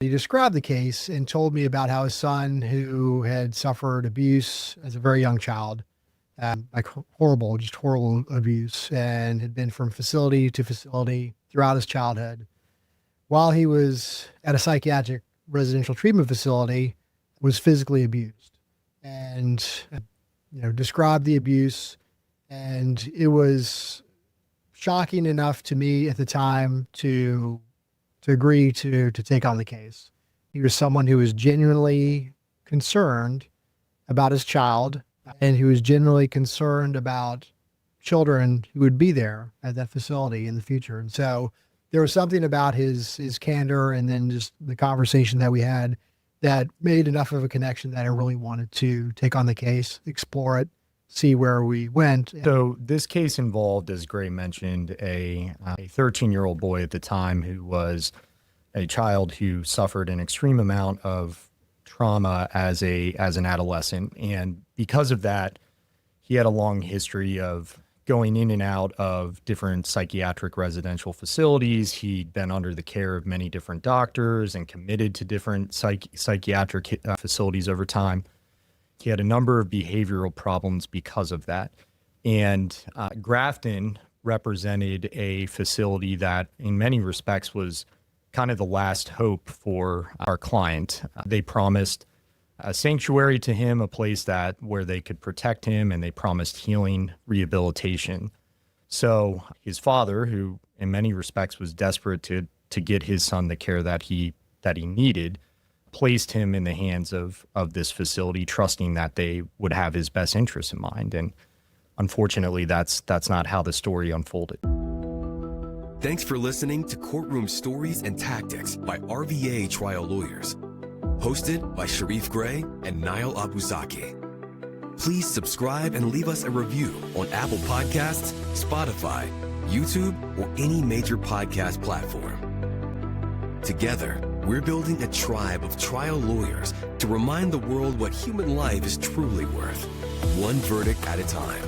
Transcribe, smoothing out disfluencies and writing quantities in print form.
He described the case and told me about how his son, who had suffered abuse as a very young child, like horrible, just horrible abuse, and had been from facility to facility throughout his childhood. While he was at a psychiatric residential treatment facility, was physically abused, and described the abuse, and it was shocking enough to me at the time to agree to take on the case. He was someone who was genuinely concerned about his child and who was genuinely concerned about children who would be there at that facility in the future. And so there was something about his candor and then just the conversation that we had that made enough of a connection that I really wanted to take on the case, explore it, see where we went. So this case involved, as Gray mentioned, a 13-year-old boy at the time who was a child who suffered an extreme amount of trauma as an adolescent. And because of that, he had a long history of going in and out of different psychiatric residential facilities. He'd been under the care of many different doctors and committed to different psychiatric facilities over time. He had a number of behavioral problems because of that. And Grafton represented a facility that in many respects was kind of the last hope for our client. They promised a sanctuary to him, a place where they could protect him, and they promised healing, rehabilitation. So his father, who in many respects was desperate to get his son the care that he needed, placed him in the hands of this facility, trusting that they would have his best interests in mind. And unfortunately, that's not how the story unfolded. Thanks for listening to Courtroom Stories and Tactics by RVA Trial Lawyers. Hosted by Sharif Gray and Niall Abuzaki. Please subscribe and leave us a review on Apple Podcasts, Spotify, YouTube, or any major podcast platform. Together, we're building a tribe of trial lawyers to remind the world what human life is truly worth, one verdict at a time.